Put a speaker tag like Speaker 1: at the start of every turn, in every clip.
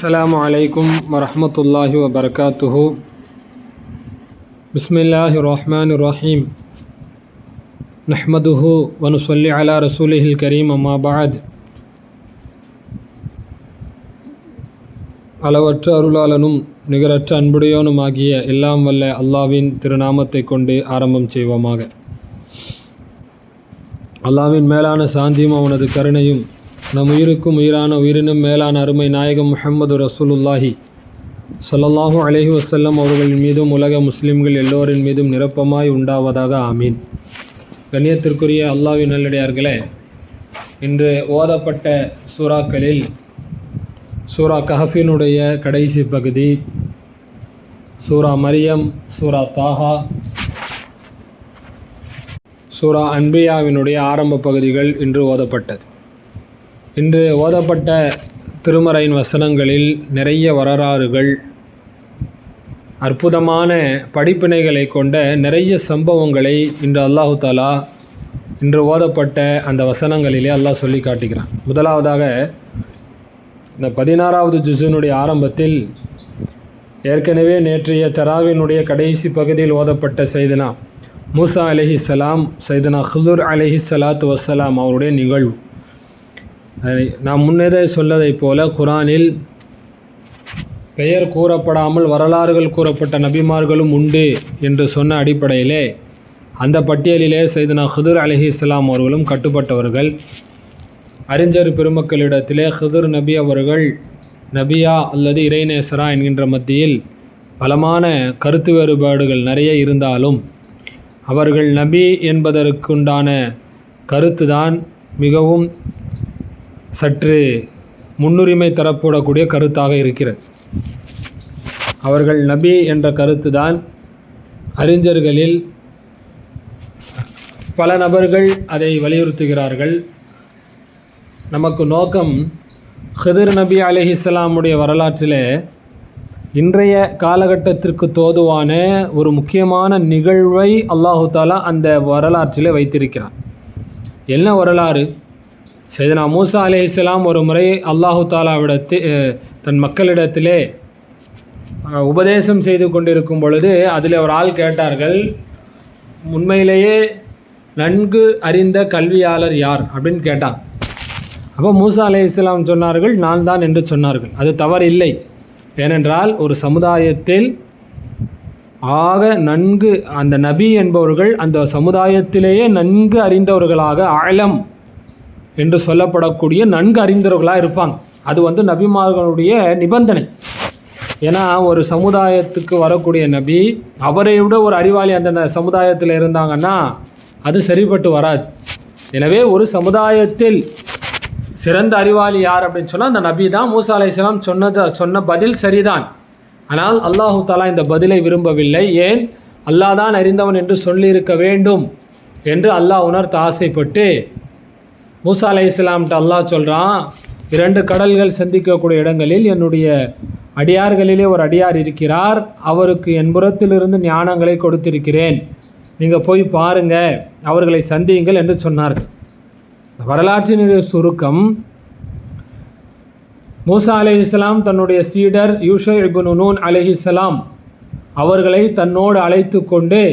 Speaker 1: அஸ்ஸலாமு அலைக்கும் வரஹ்மத்துல்லாஹி வபரகாத்துஹு. பிஸ்மில்லாஹிர் ரஹ்மானிர் ரஹீம். நஹ்மதுஹு வ நுஸல்லி அலா ரசூலிஹில் கரீம். அம்மா பஅத். அளவற்ற அருளாளனும் நிகரற்ற அன்புடையோனுமாகிய எல்லாம் வல்ல அல்லாஹ்வின் திருநாமத்தை கொண்டு ஆரம்பம் செய்வோமாக. அல்லாஹ்வின் மேலான சாந்தியும் அவனது கருணையும் நம் உயிருக்கும் உயிரான உயிரினும் மேலான அருமை நாயகம் முஹம்மது ரசூலுல்லாஹி ஸல்லல்லாஹு அலைஹி வஸல்லம் அவர்களின் மீதும் உலக முஸ்லிம்கள் எல்லோரின் மீதும் நிரப்பமாய் உண்டாவதாக. ஆமீன். கண்ணியத்திற்குரிய அல்லாஹ்வின் நல்லடியார்களே, இன்று ஓதப்பட்ட சூறாக்களில் சூரா கஹஃபினுடைய கடைசி பகுதி, சூரா மரியம், சூரா தாஹா, சூரா அன்பியாவினுடைய ஆரம்ப பகுதிகள் இன்று ஓதப்பட்டது. இன்று ஓதப்பட்ட திருமறையின் வசனங்களில் நிறைய வரலாறுகள், அற்புதமான படிப்பினைகளை கொண்ட நிறைய சம்பவங்களை இன்று அல்லாஹு தாலா இன்று ஓதப்பட்ட அந்த வசனங்களிலே அல்லாஹ் சொல்லி காட்டுகிறான். முதலாவதாக இந்த 16வது ஜுஸினுடைய ஆரம்பத்தில் ஏற்கனவே நேற்றைய தராவினுடைய கடைசி பகுதியில் ஓதப்பட்ட சைதனா மூசா அலைஹிஸ்ஸலாம், சைதனா ஹுதுர் அலைஹிஸ்ஸலாத்து வஸ்ஸலாம் அவருடைய நிகழ்வு. நாம் முன்னரே சொல்லதைப் போல குரானில் பெயர் கூறப்படாமல் வரலாறுகள் கூறப்பட்ட நபிமார்களும் உண்டு என்று சொன்ன அடிப்படையிலே அந்த பட்டியலிலே சைதனா ஹுதுர் அலைஹிஸ்ஸலாம் அவர்களும் கட்டுப்பட்டவர்கள். அறிஞர் பெருமக்களிடத்திலே ஹுதுர் நபி அவர்கள் நபியா அல்லது இறைநேசரா என்கின்ற மத்தியில் பலமான கருத்து வேறுபாடுகள் நிறைய இருந்தாலும் அவர்கள் நபி என்பதற்குண்டான கருத்து தான் மிகவும் சற்று முன்னுரிமை தரப்படக்கூடிய கருத்தாக இருக்கிறது. அவர்கள் நபி என்ற கருத்து தான் அறிஞர்களில் பல நபர்கள் அதை வலியுறுத்துகிறார்கள். நமக்கு நோக்கம் ஹிதர் நபி அலைஹிஸ்ஸலாமுடைய வரலாற்றில் இன்றைய காலகட்டத்திற்கு தோதுவான ஒரு முக்கியமான நிகழ்வை அல்லாஹு தாலா அந்த வரலாற்றிலே வைத்திருக்கிறான். என்ன வரலாறு? சைதனா மூசா அலைஹிஸ்ஸலாம் ஒரு முறை அல்லாஹு தன் மக்களிடத்திலே உபதேசம் செய்து கொண்டிருக்கும் பொழுது அதில் ஒரு ஆள் கேட்டார்கள், உண்மையிலேயே நன்கு அறிந்த கல்வியாளர் யார் அப்படின்னு கேட்டான். அப்போ மூசா அலைஹிஸ்ஸலாம் சொன்னார்கள், நான் தான் என்று சொன்னார்கள். அது தவறு இல்லை. ஏனென்றால் ஒரு சமுதாயத்தில் ஆக நன்கு அந்த நபி என்பவர்கள் அந்த சமுதாயத்திலேயே நன்கு அறிந்தவர்களாக ஆலம் என்று சொல்லப்படக்கூடிய நன்கு அறிந்தவர்களாக இருப்பாங்க. அது நபிமார்களுடைய நிபந்தனை. ஏன்னா ஒரு சமுதாயத்துக்கு வரக்கூடிய நபி அவரை விட ஒரு அறிவாளி அந்த சமுதாயத்தில் இருந்தாங்கன்னா அது சரிப்பட்டு வராது. எனவே ஒரு சமுதாயத்தில் சிறந்த அறிவாளி யார் அப்படின்னு சொன்னால் அந்த நபி தான். மூசா அலைஹிஸ்ஸலாம் சொன்ன பதில் சரிதான். ஆனால் அல்லாஹு தாலா இந்த பதிலை விரும்பவில்லை. ஏன்? அல்லாஹ் தான் அறிந்தவன் என்று சொல்லியிருக்க வேண்டும் என்று அல்லாஹ் உணர்த்த ஆசைப்பட்டு மூசா அலைஹிஸ்ஸலாம்கிட்ட அல்லாஹ் சொல்கிறான், 2 கடல்கள் சந்திக்கக்கூடிய இடங்களில் என்னுடைய அடியார்களிலே ஒரு அடியார் இருக்கிறார், அவருக்கு என் புறத்திலிருந்து ஞானங்களை கொடுத்திருக்கிறேன், நீங்கள் போய் பாருங்கள், அவர்களை சந்தியுங்கள் என்று சொன்னார்கள். வரலாற்றினுடைய சுருக்கம், மூசா அலைஹிஸ்ஸலாம் தன்னுடைய சீடர் யூஷா இப்னு நூன் அலைஹிஸ்ஸலாம் அவர்களை தன்னோடு அழைத்து கொண்டு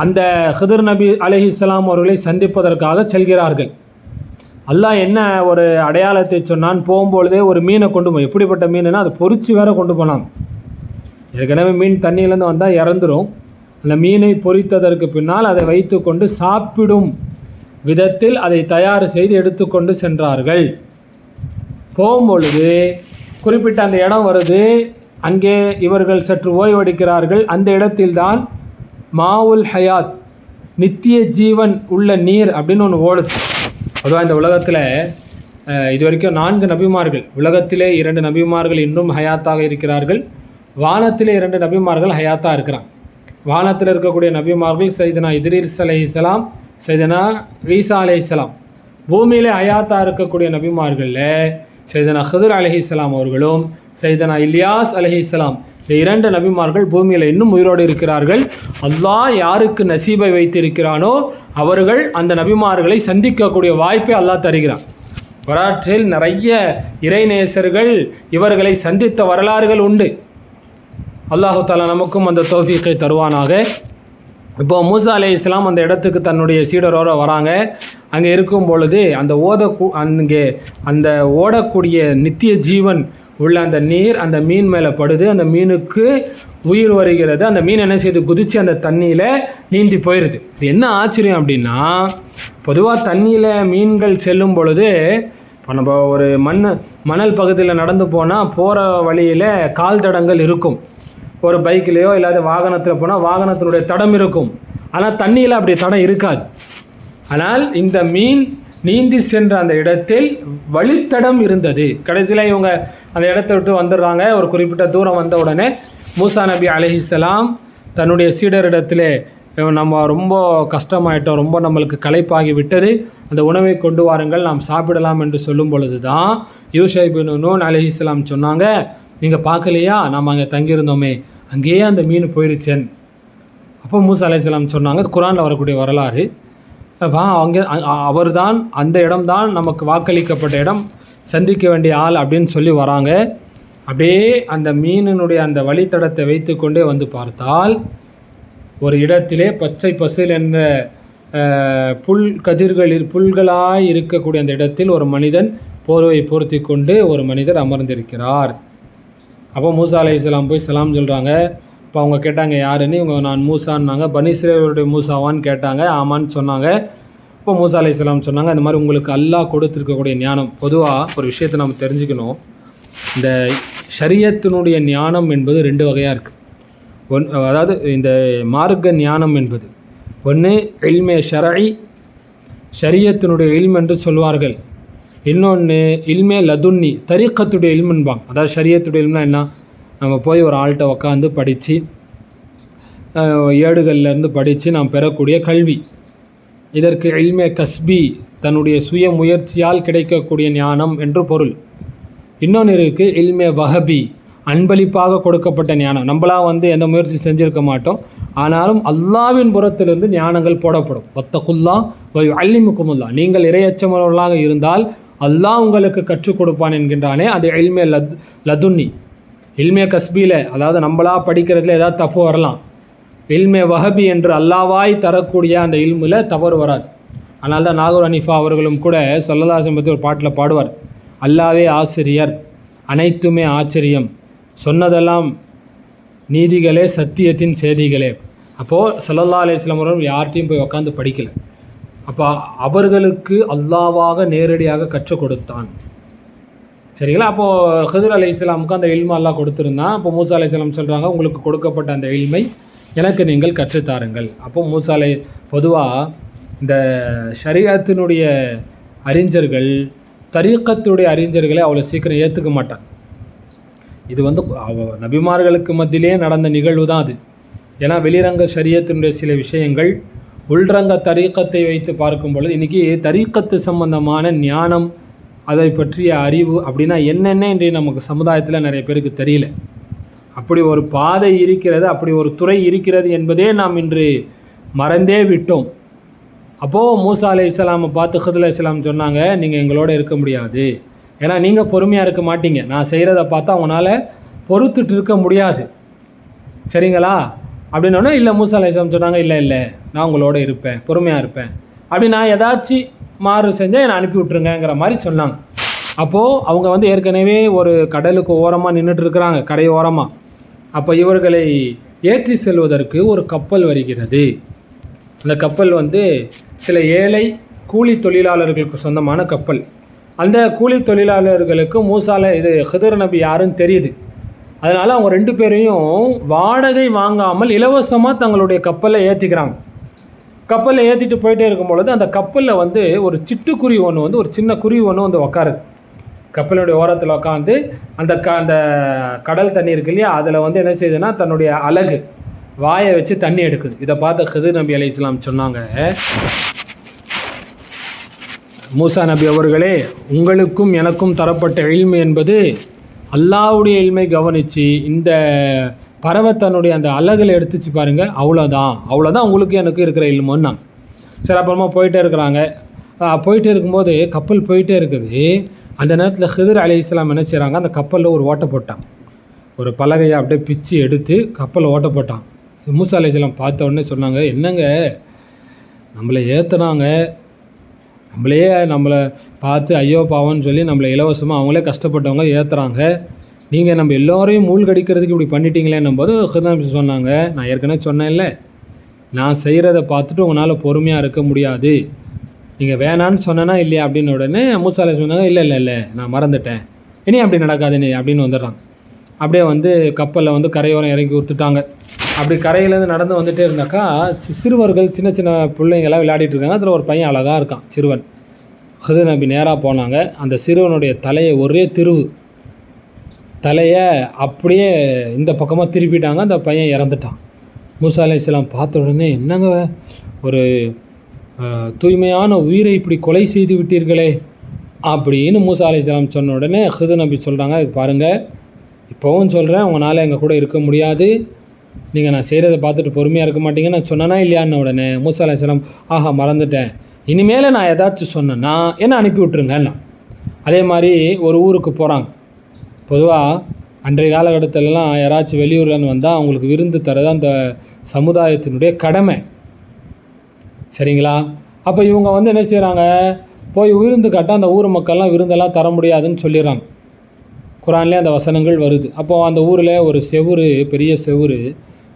Speaker 1: அந்த ஹிதர் நபி அலைஹிஸ்ஸலாம் அவர்களை சந்திப்பதற்காக செல்கிறார்கள். அல்லாஹ் என்ன ஒரு அடையாளத்தை சொன்னான், போகும்பொழுதே ஒரு மீனை கொண்டு போய், எப்படிப்பட்ட மீனுன்னா அது பொரிச்சு வேற கொண்டு போனான். ஏற்கனவே மீன் தண்ணியிலேருந்து வந்தால் இறந்துடும். அந்த மீனை பொரித்ததற்கு பின்னால் அதை வைத்து கொண்டு சாப்பிடும் விதத்தில் அதை தயார் செய்து எடுத்துக்கொண்டு சென்றார்கள். போகும்பொழுது குறிப்பிட்ட அந்த இடம் வருது, அங்கே இவர்கள் சற்று ஓய்வெடுக்கிறார்கள். அந்த இடத்தில்தான் மாவுல் ஹயாத், நித்திய ஜீவன் உள்ள நீர் அப்படின்னு ஒன்று ஓடுது. அதுவாக இந்த உலகத்தில் இது வரைக்கும் 4 நபிமார்கள், உலகத்திலே 2 நபிமார்கள் இன்னும் ஹயாத்தாக இருக்கிறார்கள், வானத்திலே 2 நபிமார்கள் ஹயாத்தாக இருக்கிறாங்க. வானத்தில் இருக்கக்கூடிய நபிமார்கள் சைதனா இத்ரீஸ் அலைஹிஸ்ஸலாம், சைதனா ஈசா அலைஹிஸ்ஸலாம். பூமியிலே ஹயாத்தாக இருக்கக்கூடிய நபிமார்களில் சைதனா ஹிதர் அலைஹிஸ்ஸலாம் அவர்களும் சைதனா இல்யாஸ் அலைஹிஸ்ஸலாம், இந்த 2 நபிமார்கள் பூமியில் இன்னும் உயிரோடு இருக்கிறார்கள். அல்லாஹ் யாருக்கு நசீபை வைத்திருக்கிறானோ அவர்கள் அந்த நபிமார்களை சந்திக்கக்கூடிய வாய்ப்பை அல்லாஹ் தருகிறான். வரலாற்றில் நிறைய இறைநேசர்கள் இவர்களை சந்தித்த வரலாறுகள் உண்டு. அல்லாஹு தஆலா நமக்கும் அந்த தௌஃபீக்கை தருவானாக. இப்போ மூசா அலைஹிஸ்ஸலாம் அந்த இடத்துக்கு தன்னுடைய சீடரோடு வராங்க. அங்கே இருக்கும் பொழுது அங்கே அந்த ஓடக்கூடிய நித்திய ஜீவன் உள்ள அந்த நீர் அந்த மீன் மேலே படுது. அந்த மீனுக்கு உயிர் வருகிறது. அந்த மீன் என்ன செய்யுது, குதித்து அந்த தண்ணியில் நீந்தி போயிடுது. இது என்ன ஆச்சரியம் அப்படின்னா, பொதுவாக தண்ணியில் மீன்கள் செல்லும் பொழுது இப்போ நம்ம ஒரு மணல் பகுதியில் நடந்து போனால் போகிற வழியில் கால் தடங்கள் இருக்கும். ஒரு பைக்லேயோ இல்லாத வாகனத்தில் போனால் வாகனத்தினுடைய தடம் இருக்கும். ஆனால் தண்ணியில் அப்படி தடம் இருக்காது. ஆனால் இந்த மீன் நீந்தி சென்ற அந்த இடத்தில் வழித்தடம் இருந்தது. கடைசியில் இவங்க அந்த இடத்த விட்டு வந்துடுறாங்க. ஒரு குறிப்பிட்ட தூரம் வந்த உடனே மூசா நபி அலைஹிஸ்ஸலாம் தன்னுடைய சீடரிடத்திலே, நம்ம ரொம்ப கஷ்டமாயிட்டோம், ரொம்ப நம்மளுக்கு களைப்பாகி விட்டது, அந்த உணவை கொண்டு வாருங்கள், நாம் சாப்பிடலாம் என்று சொல்லும் பொழுது தான் யூஷா இப்னு நூன் அலைஹிஸ்ஸலாம் சொன்னாங்க, நீங்கள் பார்க்கலையா, நாம் அங்கே தங்கியிருந்தோமே, அங்கேயே அந்த மீன் போயிருச்சேன். அப்போ மூசா அலைஹிஸ்ஸலாம் சொன்னாங்க, குர்ஆனில் வரக்கூடிய வரலாறு, அங்கே அவர்தான், அந்த இடம்தான் நமக்கு வாக்களிக்கப்பட்ட இடம், சந்திக்க வேண்டிய ஆள் அப்படின்னு சொல்லி வராங்க. அப்படியே அந்த மீனினுடைய அந்த வழித்தடத்தை வைத்து கொண்டே வந்து பார்த்தால் ஒரு இடத்திலே பச்சை பசுல் என்ற புல்களாய் இருக்கக்கூடிய அந்த இடத்தில் ஒரு மனிதன் போர்வை போர்த்தி கொண்டு ஒரு மனிதர் அமர்ந்திருக்கிறார். அப்போ மூசா அலைஹிஸ்ஸலாம் போய் சலாம் சொல்கிறாங்க. இப்போ அவங்க கேட்டாங்க யாருன்னு. இவங்க நான் மூசான்னாங்க. பனி இஸ்ரவேலுடைய மூசாவான்னு கேட்டாங்க. ஆமான்னு சொன்னாங்க. இப்போ மூசா அலைஹிஸ்ஸலாம் சொன்னாங்க, இந்த மாதிரி உங்களுக்கு அல்லாஹ் கொடுத்துருக்கக்கூடிய ஞானம். பொதுவாக ஒரு விஷயத்தை நம்ம தெரிஞ்சுக்கணும். இந்த ஷரியத்தினுடைய ஞானம் என்பது 2 வகையாக இருக்குது. அதாவது இந்த மார்க்க ஞானம் என்பது ஒன்று இல்மே ஷரஇ, ஷரியத்தினுடைய இல்ம் என்று சொல்வார்கள். இன்னொன்று இல்மே லதுன்னி, தரீக்கத்துடைய இல்முன்பாங்க. அதாவது ஷரியத்துடைய இல்ம்னா என்ன, நம்ம போய் ஒரு ஆள்கிட்ட உட்காந்து படித்து ஏடுகள்லேருந்து படித்து நாம் பெறக்கூடிய கல்வி. இதற்கு இல்மே கஸ்பி, தன்னுடைய சுய முயற்சியால் கிடைக்கக்கூடிய ஞானம் என்று பொருள். இன்னொன்று இருக்குது இல்மே வஹபி, அன்பளிப்பாக கொடுக்கப்பட்ட ஞானம். நம்மளாக எந்த முயற்சி செஞ்சுருக்க மாட்டோம், ஆனாலும் அல்லாவின் புறத்திலிருந்து ஞானங்கள் போடப்படும். வத்தகுல்லா வயுஅல்லிமுக்குமுல்லா, நீங்கள் இறையச்சமுள்ளவர்களாக இருந்தால் அல்லாஹ் உங்களுக்கு கற்றுக் கொடுப்பான் என்கின்றானே, அது இல்மே லதுன்னி. இல்மே கஸ்பியில், அதாவது நம்மளாக படிக்கிறதுல ஏதாவது தப்பு வரலாம். இல்மே வஹபி என்று அல்லாவாய் தரக்கூடிய அந்த இல்மில் தவறு வராது. அதனால தான் நாகூர் ஹனீஃபா அவர்களும் கூட ஸல்லல்லாஹு அலைஹி வஸல்லம் ஒரு பாட்டில் பாடுவார், அல்லாவே ஆசிரியர், அனைத்துமே ஆச்சரியம், சொன்னதெல்லாம் நீதிகளே, சத்தியத்தின் செய்திகளே. அப்போது ஸல்லல்லாஹு அலைஹி வஸல்லம் அவர்கள் யார்கிட்டையும் போய் உட்காந்து படிக்கலை. அப்போ அவர்களுக்கு அல்லாவாக நேரடியாக கற்றுக் கொடுத்தான். சரிங்களா? அப்போது ஹிதர் அலைஹிஸ்ஸலாமுக்கு அந்த இல்மை அல்லாஹ் கொடுத்துருந்தான். அப்போ மூசா அலைஹிஸ்ஸலாம் சொல்கிறாங்க, உங்களுக்கு கொடுக்கப்பட்ட அந்த இல்மை எனக்கு நீங்கள் கற்றுத்தாருங்கள். அப்போ மூசா பொதுவாக இந்த ஷரியத்தினுடைய அறிஞர்கள் தரீக்கத்துடைய அறிஞர்களை அவ்வளோ சீக்கிரம் ஏற்றுக்க மாட்டாங்க. இது நபிமார்களுக்கு மத்தியிலே நடந்த நிகழ்வு தான் அது. ஏன்னா வெளிரங்க ஷரியத்தினுடைய சில விஷயங்கள் உள்ரங்க தரீக்கத்தை வைத்து பார்க்கும் பொழுது, இன்றைக்கி தரீக்கத்து சம்பந்தமான ஞானம், அதை பற்றிய அறிவு அப்படின்னா என்னென்ன இன்றைய நமக்கு சமுதாயத்தில் நிறைய பேருக்கு தெரியல. அப்படி ஒரு பாதை இருக்கிறது, அப்படி ஒரு துறை இருக்கிறது என்பதே நாம் இன்று மறந்தே விட்டோம். அப்போது மூசா அலைஹிஸ்ஸலாமை பார்த்து ஹிதர் அலைஹிஸ்ஸலாம் சொன்னாங்க, நீங்கள் எங்களோட இருக்க முடியாது, ஏன்னா நீங்கள் பொறுமையாக இருக்க மாட்டீங்க, நான் செய்கிறத பார்த்தா அவங்களால பொறுத்துட்டு இருக்க முடியாது, சரிங்களா அப்படின்னோடனே. இல்லை, மூசா அலைஹிஸ்ஸலாம் சொன்னாங்க, இல்லை நான் உங்களோட இருப்பேன், பொறுமையாக இருப்பேன், அப்படி நான் ஏதாச்சும் மாறு செஞ்சால் என்னை அனுப்பி விட்ருங்கிற மாதிரி சொன்னாங்க. அப்போது அவங்க ஏற்கனவே ஒரு கடலுக்கு ஓரமாக நின்றுட்டுருக்குறாங்க, கரை ஓரமாக. அப்போ இவர்களை ஏற்றி செல்வதற்கு ஒரு கப்பல் வருகிறது. அந்த கப்பல் சில ஏழை கூலி தொழிலாளர்களுக்கு சொந்தமான கப்பல். அந்த கூலி தொழிலாளர்களுக்கு இது ஹிதர் நபி யாருன்னு தெரியுது. அதனால் அவங்க 2 பேரையும் வாடகை வாங்காமல் இலவசமாக தங்களுடைய கப்பலை ஏற்றிக்கிறாங்க. கப்பலில் ஏற்றிட்டு போயிட்டே இருக்கும் பொழுது அந்த கப்பலில் ஒரு சிட்டுக்குருவி ஒன்று ஒரு சின்ன குருவி ஒன்று உட்காருது. கப்பலுடைய ஓரத்தில் உட்காந்து அந்த கடல் தண்ணி இருக்கு இல்லையா, அதில் என்ன செய்யுதுன்னா தன்னுடைய அலகு வாயை வச்சு தண்ணி எடுக்குது. இதை பார்த்த ஹிதர் நபி அலைஹிஸ்ஸலாம் சொன்னாங்க, மூசா நபி அவர்களே, உங்களுக்கும் எனக்கும் தரப்பட்ட இல்மு என்பது அல்லாஹ்வுடைய இல்மை கவனித்து இந்த பறவை தன்னுடைய அந்த அலகில் எடுத்துச்சு பாருங்கள், அவ்வளோதான் உங்களுக்கு எனக்கு இருக்கிற இல்முன்னா. சரி, அப்புறமா போயிட்டே இருக்கிறாங்க. போயிட்டே இருக்கும்போது கப்பல் போயிட்டே இருக்குது. அந்த நேரத்தில் ஹிதர் அலைஹிஸ்ஸலாம் என்ன செய்கிறாங்க, அந்த கப்பலில் ஒரு ஓட்டை போட்டான். ஒரு பலகையை அப்படியே பிச்சு எடுத்து கப்பலை ஓட்டை போட்டான். மூசா அலைஹிஸ்ஸலாம் பார்த்த உடனே சொன்னாங்க, என்னங்க நம்மளை ஏற்றுனாங்க, நம்மளை பார்த்து ஐயோ பாவம்னு சொல்லி நம்மளை இலவசமாக அவங்களே கஷ்டப்பட்டவங்க ஏற்றுறாங்க, நீங்கள் நம்ம எல்லோரையும் மூழ்கடிக்கிறதுக்கு இப்படி பண்ணிட்டீங்களேன்னும் போது ஹிதர் சொன்னாங்க, நான் ஏற்கனவே சொன்னேன்ல, நான் செய்கிறத பார்த்துட்டு உங்களால் பொறுமையாக இருக்க முடியாது, நீங்கள் வேணான்னு சொன்னேன்னா இல்லையா அப்படின்னு. உடனே மூசா அலைஹிஸ்ஸலாம் சொன்னாங்க, இல்லை நான் மறந்துட்டேன், இனி அப்படி நடக்காதுன்னு அப்படின்னு வந்துடுறான். அப்படியே வந்து கப்பலில் வந்து கரையோரம் இறங்கி கொடுத்துட்டாங்க. அப்படி கரையிலேருந்து நடந்து வந்துகிட்டே இருந்தாக்கா சிறுவர்கள் சின்ன சின்ன பிள்ளைங்களாம் விளையாடிட்டு இருக்காங்க. அதில் ஒரு பையன் அழகாக இருக்கான், சிறுவன். ஹிதர் நபி நேராக போனாங்க. அந்த சிறுவனுடைய தலையை ஒரே திருவு, தலையை அப்படியே இந்த பக்கமாக திருப்பிட்டாங்க. அந்த பையன் இறந்துட்டான். மூசா அலைஹிஸ்ஸலாம் பார்த்த உடனே, என்னங்க ஒரு தூய்மையான உயிரை இப்படி கொலை செய்து விட்டீர்களே அப்படின்னு மூசா அலைஹிஸ்ஸலாம் சொன்ன உடனே ஹிதர் நபி சொல்கிறாங்க, இது பாருங்கள், இப்போவும் சொல்கிறேன், உங்களால் எங்கள் கூட இருக்க முடியாது, நீங்கள் நான் செய்கிறத பார்த்துட்டு பொறுமையாக இருக்க மாட்டீங்கன்னு நான் சொன்னேன்னா இல்லையான்னு. உடனே மூசா அலைஹிஸ்ஸலாம், ஆஹா மறந்துட்டேன், இனிமேல் நான் ஏதாச்சும் சொன்னேன்னா என்ன அனுப்பி விட்ருங்கண்ணா. அதே மாதிரி ஒரு ஊருக்கு போகிறாங்க. பொதுவாக அன்றைய காலகட்டத்திலலாம் யாராச்சும் வெளியூர்லன்னு வந்தால் அவங்களுக்கு விருந்து தரது அந்த சமுதாயத்தினுடைய கடமை, சரிங்களா? அப்போ இவங்க வந்து என்ன செய்கிறாங்க, போய் விருந்து காட்டால் அந்த ஊர் மக்கள்லாம் விருந்தெல்லாம் தர முடியாதுன்னு சொல்லிடுறாங்க. குரான்லேயே அந்த வசனங்கள் வருது. அப்போது அந்த ஊரில் ஒரு செவுறு, பெரிய செவுறு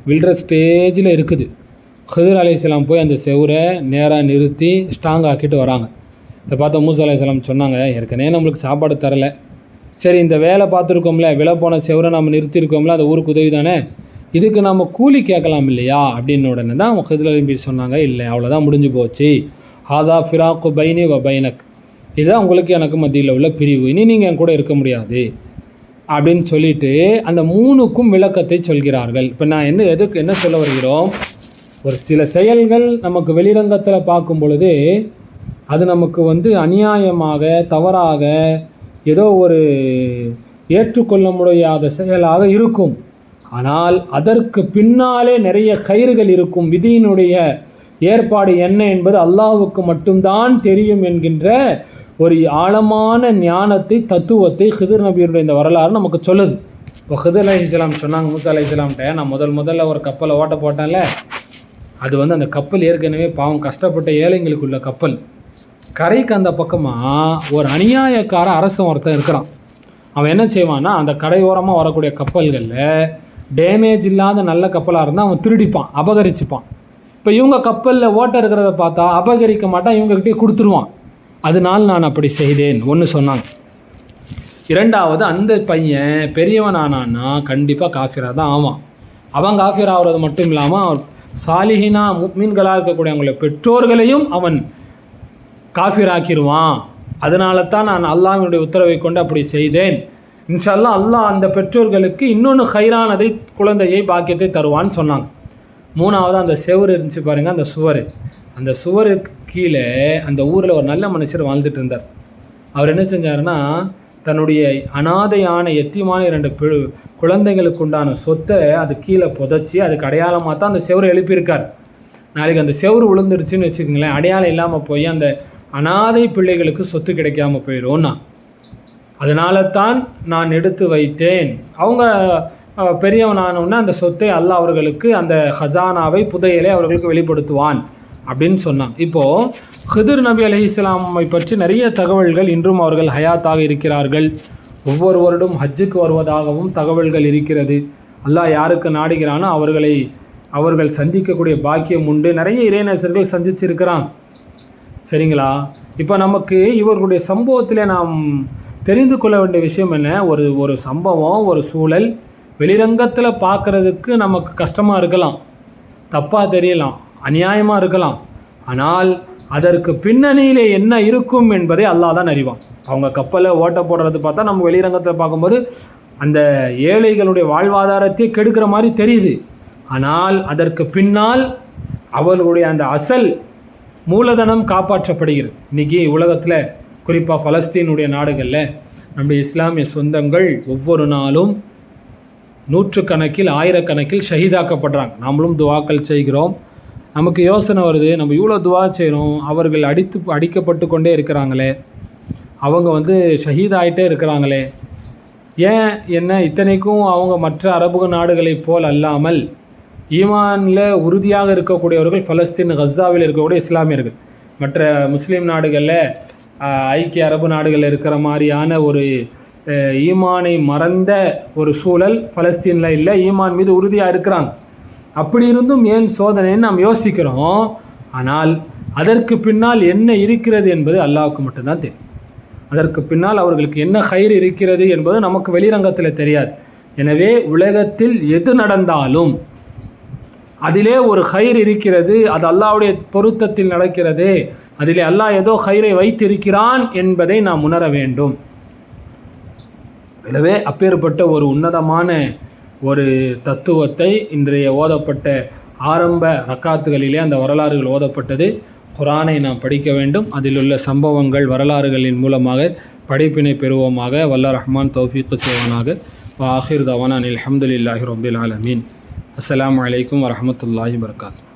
Speaker 1: வில்ற ஸ்டேஜில் இருக்குது. ஹிதர் அலைஹிஸ்ஸலாம் போய் அந்த செவுரை நேராக நிறுத்தி ஸ்ட்ராங் ஆக்கிட்டு வராங்க. இதை பார்த்த மூசா அலைஹிஸ்ஸலாம் சொன்னாங்க, ஏற்கனவே நம்மளுக்கு சாப்பாடு தரலை, சரி இந்த வேலை பார்த்துருக்கோம்ல, விலை போன செவரை நம்ம நிறுத்தியிருக்கோம்ல, அது ஊருக்கு உதவி தானே, இதுக்கு நம்ம கூலி கேட்கலாம் இல்லையா அப்படின்னு. உடனே தான் ஹிதர் அலைஹிஸ்ஸலாம் சொன்னாங்க, இல்லை அவ்வளோதான் முடிஞ்சு போச்சு, ஹாதா ஃபிராக்கு பைனி வ பைனக், இதுதான் உங்களுக்கு எனக்கு மத்தியில் உள்ள பிரிவு, இனி நீங்கள் என் கூட இருக்க முடியாது அப்படின்னு சொல்லிட்டு அந்த 3க்கும் விளக்கத்தை சொல்கிறார்கள். இப்போ நான் என்ன சொல்ல வருகிறோம், ஒரு சில செயல்கள் நமக்கு வெளிரங்கத்தில் பார்க்கும் பொழுது அது நமக்கு வந்து அநியாயமாக, தவறாக, ஏதோ ஒரு ஏற்றுக்கொள்ள முடியாத செயலாக இருக்கும். ஆனால் அதற்கு பின்னாலே நிறைய கயிறுகள் இருக்கும். விதியினுடைய ஏற்பாடு என்ன என்பது அல்லாஹ்வுக்கு மட்டும்தான் தெரியும் என்கின்ற ஒரு ஆழமான ஞானத்தை, தத்துவத்தை ஹிதர் நபியுடைய இந்த வரலாறு நமக்கு சொல்லுது. இப்போ ஹிதர் அலைஹிஸ்ஸலாம் சொன்னாங்க மூசா அலைஹிஸ்ஸலாம்கிட்ட, நான் முதல்ல ஒரு கப்பலை ஓட்ட போட்டேன்ல, அது வந்து அந்த கப்பல் ஏற்கனவே பாவம் கஷ்டப்பட்ட ஏழைங்களுக்குள்ள கப்பல். கரைக்கு அந்த பக்கமாக ஒரு அநியாயக்கார அரசன் ஒருத்தன் இருக்கிறான். அவன் என்ன செய்வான்னா, அந்த கரையோரமாக வரக்கூடிய கப்பல்களில் டேமேஜ் இல்லாத நல்ல கப்பலாக இருந்தால் அவன் திருடிப்பான், அபகரிச்சுப்பான். இப்போ இவங்க கப்பலில் ஓட்ட இருக்கிறத பார்த்தா அபகரிக்க மாட்டான், இவங்ககிட்டே கொடுத்துருவான். அதனால் நான் அப்படி செய்தேன் ஒன்று சொன்னாங்க. இரண்டாவது, அந்த பையன் பெரியவன் ஆனான்னா கண்டிப்பாக காஃபிராக தான் ஆவான். அவன் காஃபிர் ஆகிறது மட்டும் இல்லாமல் சாலிஹினா முஃமின்களாக இருக்கக்கூடிய அவங்கள பெற்றோர்களையும் அவன் காஃபிராக்கிடுவான். அதனால தான் நான் அல்லாஹ்வினுடைய உத்தரவை கொண்டு அப்படி செய்தேன். இன்ஷா அல்லாஹ் அல்லாஹ் அந்த பெற்றோர்களுக்கு இன்னொன்று ஹைரானதை, குழந்தையை, பாக்கியத்தை தருவான்னு சொன்னாங்க. மூணாவது, அந்த செவுறு இருந்துச்சு பாருங்கள், அந்த சுவருக்கு கீழே அந்த ஊரில் ஒரு நல்ல மனுஷர் வாழ்ந்துட்டு இருந்தார். அவர் என்ன செஞ்சாருன்னா, தன்னுடைய அனாதையான எத்தியமான 2 குழந்தைங்களுக்கு உண்டான சொத்தை அது கீழே புதைச்சி அதுக்கு அடையாளமாக தான் அந்த செவரு எழுப்பியிருக்கார். நாளைக்கு அந்த செவரு விழுந்துருச்சுன்னு வச்சுக்கோங்களேன், அடையாளம் இல்லாமல் போய் அந்த அனாதை பிள்ளைகளுக்கு சொத்து கிடைக்காமல் போயிடும்னா, அதனால தான் நான் எடுத்து வைத்தேன். அவங்க பெரியவனானோன்னா அந்த சொத்தை அல்லாஹ் அவர்களுக்கு, அந்த ஹசானாவை, புதையலை அவர்களுக்கு வெளிப்படுத்துவான் அப்படின்னு சொன்னான். இப்போது ஹிதர் நபி அலைஹிஸ்ஸலாமை பற்றி நிறைய தகவல்கள் இன்றும் அவர்கள் ஹயாத்தாக இருக்கிறார்கள். ஒவ்வொரு வருடம் ஹஜ்ஜுக்கு வருவதாகவும் தகவல்கள் இருக்கிறது. அல்லாஹ் யாருக்கு நாடுகிறானோ அவர்கள் சந்திக்கக்கூடிய பாக்கியம் உண்டு. நிறைய இறைநேசர்கள் சந்திச்சிருக்கிறான், சரிங்களா? இப்போ நமக்கு இவர்களுடைய சம்பவத்தில் நாம் தெரிந்து கொள்ள வேண்டிய விஷயம் என்ன, ஒரு சம்பவம், ஒரு சூழல் வெளிரங்கத்தில் பார்க்குறதுக்கு நமக்கு கஷ்டமாக இருக்கலாம், தப்பாக தெரியலாம், அநியாயமாக இருக்கலாம். ஆனால் அதற்கு பின்னணியிலே என்ன இருக்கும் என்பதை அல்லாஹ் தான் அறிவான். அவங்க கப்பலை ஓட்ட போடுறது பார்த்தா நம்ம வெளிரங்கத்தில் பார்க்கும்போது அந்த ஏழைகளுடைய வாழ்வாதாரத்தை கெடுக்கிற மாதிரி தெரியுது. ஆனால் அதற்கு பின்னால் அவர்களுடைய அந்த அசல் மூலதனம் காப்பாற்றப்படுகிறது. இன்றைக்கி உலகத்தில், குறிப்பாக பலஸ்தீனுடைய நாடுகளில் நம்முடைய இஸ்லாமிய சொந்தங்கள் ஒவ்வொரு நாளும் 100 கணக்கில் 1000 கணக்கில் ஷஹீதாக்கப்படுறாங்க. நாமளும் துவாக்கள் செய்கிறோம். நமக்கு யோசனை வருது, நம்ம இவ்வளோ துவா செய்கிறோம், அவர்கள் அடிக்கப்பட்டு கொண்டே இருக்கிறாங்களே, அவங்க ஷஹீத் ஆகிட்டே இருக்கிறாங்களே, ஏன் என்ன இத்தனைக்கும் அவங்க மற்ற அரபு நாடுகளைப் போல் அல்லாமல் ஈமானில் உறுதியாக இருக்கக்கூடியவர்கள் பலஸ்தீன் கஸாவில் இருக்கக்கூடிய இஸ்லாமியர்கள். மற்ற முஸ்லீம் நாடுகளில் ஐக்கிய அரபு நாடுகளில் இருக்கிற மாதிரியான ஒரு ஈமானை மறந்த ஒரு சூழல் பலஸ்தீனில் இல்லை, ஈமான் மீது உறுதியாக இருக்கிறாங்க. அப்படி இருந்தும் ஏன் சோதனைன்னு நாம் யோசிக்கிறோம். ஆனால் அதற்கு பின்னால் என்ன இருக்கிறது என்பது அல்லாஹ்வுக்கு மட்டும்தான் தெரியும். அதற்கு பின்னால் அவர்களுக்கு என்ன ஹைர் இருக்கிறது என்பது நமக்கு வெளிரங்கத்தில் தெரியாது. எனவே உலகத்தில் எது நடந்தாலும் அதிலே ஒரு ஹைர் இருக்கிறது, அது அல்லாஹ்வுடைய பொருத்தத்தில் நடக்கிறது, அதிலே அல்லாஹ் ஏதோ ஹைரை வைத்திருக்கிறான் என்பதை நாம் உணர வேண்டும். எனவே அப்பேற்பட்ட ஒரு உன்னதமான ஒரு தத்துவத்தை இன்றைய ஓதப்பட்ட ஆரம்ப ரக்காத்துகளிலே அந்த வரலாறுகள் ஓதப்பட்டது. குர்ஆனை நாம் படிக்க வேண்டும், அதில் உள்ள சம்பவங்கள் வரலாறுகளின் மூலமாக படிப்பினை பெறுவோமாக. வல்ல ரஹ்மான் தௌஃபீக் செய்வானாக. வ ஆஹிர் தவானா அல்ஹம்துலில்லாஹி ரப்பில் ஆலமீன். அஸ்ஸலாமு அலைக்கும் வரஹ்மத்துல்லாஹி வபரகாத்துஹு.